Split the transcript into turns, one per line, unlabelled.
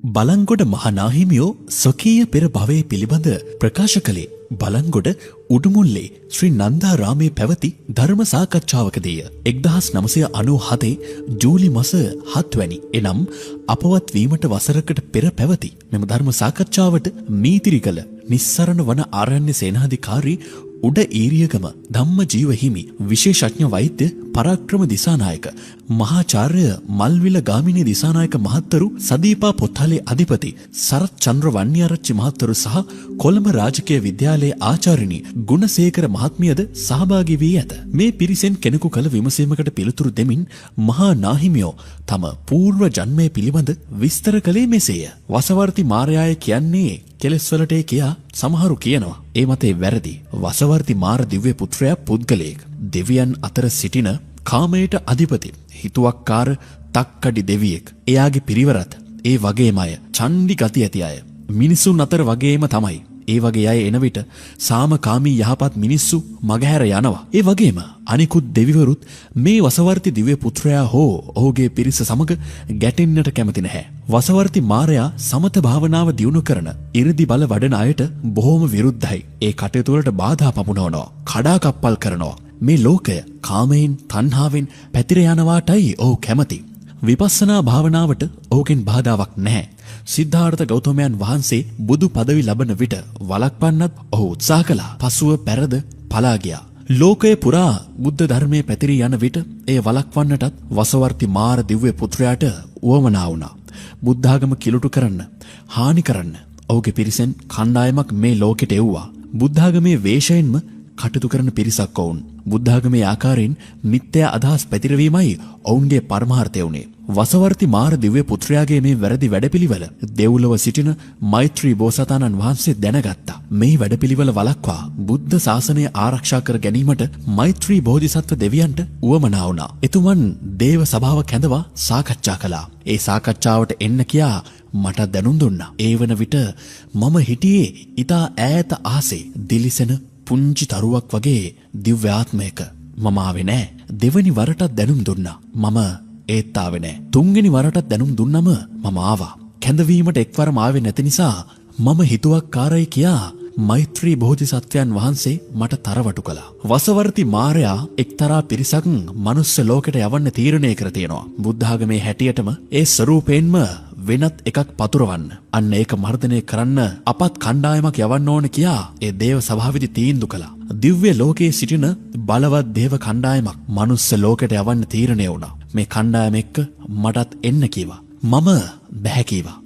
බලංගොඩ මහනාහිමියෝ ස්වකීය පෙර භවයේ පිළිබඳ ප්‍රකාශ කළේ බලංගොඩ උඩුමුල්ලේ ශ්‍රී නන්දාරාමයේ පැවති ධර්ම සාකච්ඡාවකදීය. 1997 ජූලි මාස 7 වැනි එනම් අපවත් වීමට වසරකට පෙර පැවති මෙම ධර්ම සාකච්ඡාවට මීතිරිගල නිස්සරණ වන ආරණ්‍ය සේනාධිකාරී උඩ ඊරියගම ධම්මජීව හිමි විශේෂඥ වෛද්‍ය පරාක්‍රම දිසානායක මහාචාර්ය මල්විල ගාමිණී දිසානායක මහත්තරු සදීපා පොත්හලේ අධිපති සරත් චන්ද්‍ර වන්නිආරච්චි මහත්තරු සහ කොළඹ රාජකීය විද්‍යාලයේ ආචාර්යනි ගුණසේකර මහත්මියද සහභාගී වී ඇත. මේ පිරිසෙන් කෙනෙකු කළ විමසීමකට පිළිතුරු දෙමින් මහා නාහිමියෝ තම పూర్ව ජන්මය පිළිබඳ විස්තර කළේ මෙසේය. වසවර්ති මාරයාය කියන්නේ කෙලෙස්වලට කියා සමහරු කියනවා. ඒ මතේ වැරදි. වසවර්ති මාර දිව්‍ය පුත්‍රයා පුද්ගලයෙක්. දෙවියන් අතර සිටින කාමයට අධිපති හිතුවක්කාර තක්කඩි දෙවියෙක්. එයාගේ පිරිවරත් ඒ වගේම අය චණ්ඩි ගති ඇති අය. මිනිසුන් අතර වගේම තමයි. ඒ වගේ අය එන විට සාමකාමී යහපත් මිනිස්සු මගහැර යනවා. ඒ වගේම අනිකුත් දෙවිවරුත් මේ වසවර්ති දිව්‍ය පුත්‍රයා හෝ ඔහුගේ පිරිස සමග ගැටෙන්නට කැමති නැහැ. වසවර්ති මාරයා සමත භාවනාව දියුණු කරන 이르දි බල වඩන අයට බොහොම විරුද්ධයි. ඒ කටයුතු වලට බාධා පමුණවනවා, කඩාකප්පල් කරනවා. මේ ලෝකය කාමයෙන්, තණ්හාවෙන් පැතිර යනවාටයි ඔහු කැමති. විපස්සනා භාවනාවට ඔහුගෙන් බාධාවක් නැහැ. සිද්ධාර්ථ ගෞතමයන් වහන්සේ බුදු පදවි ලබන විට වළක්වන්නත් ඔහු උත්සාහ කළා. පසුව පෙරද පලා ගියා. ලෝකය පුරා බුද්ධ ධර්මයේ පැතිරී යන විට එය වළක්වන්නටත් වසවර්ති මාර දිව්‍ය පුත්‍රයාට උවමනා වුණා. බුද්ධාගම කිලුටු කරන්න, හානි කරන්න ඔහුගේ පිරිසෙන් කණ්ඩායමක් මේ ලෝකෙට එව්වා. බුද්ධාගමේ වේශයෙන්ම කටයුතු කරන පිරිසක් ඔවුන්. බුද්ධාගමේ ආකාරයෙන් මිත්‍යා අදහස් පැතිරවීමයි ඔවුන්ගේ පරමාර්ථය වුණේ. වසවර්ති මාර දිව්‍ය පුත්‍රයාගේ මේ වැරදි වැඩපිළිවෙල දෙව්ලොව සිටින මෛත්‍රී බෝසතාණන් වහන්සේ දැනගත්තා. මේ වැඩපිළිවෙල වළක්වා බුද්ධ ශාසනය ආරක්ෂා කර ගැනීමට මෛත්‍රී බෝධිසත්ව දෙවියන්ට උවමනා වුණා. එතුමන් දේව සභාවක් හැඳවා සාකච්ඡා කළා. ඒ සාකච්ඡාවට එන්න කියා මට දැනුම් දුන්නා. ඒ වන විට මම හිටියේ ඊට ඈත අහසේ දිලිසෙන පුංචි තරුවක් වගේ දිව්‍ය ආත්මයක. මම ආවේ නෑ. දෙවනි වරටත් දැනුම් දුන්නා. මම ඒත් ආවේ නෑ. තුන්වෙනි වරටත් දැනුම් දුන්නම මම ආවා. කැඳවීමට එක්වරම ආවේ නැති නිසා මම හිතුවක්කාරයි කියා මෛත්‍රී බෝධිසත්වයන් වහන්සේ මට තරවටු කළා. වසවර්ති මාරයා එක්තරා පිරිසක් මනුස්ස ලෝකෙට යවන්න තීරණය කර තියෙනවා. බුද්ධාගමේ හැටියටම ඒ ස්වරූපයෙන්ම වෙනත් එකක් පතුරවන්න. අන්න ඒක මර්ධනය කරන්න අපත් කණ්ඩායමක් යවන්න ඕන කියා ඒ දේව සභාවේදී තීන්දුව කළා. දිව්‍ය ලෝකයේ සිටින බලවත් දේව කණ්ඩායමක් මනුස්ස ලෝකෙට යවන්න තීරණය වුණා. මේ කණ්ඩායම එක්ක මටත් එන්න කීවා. මම බැහැ කීවා.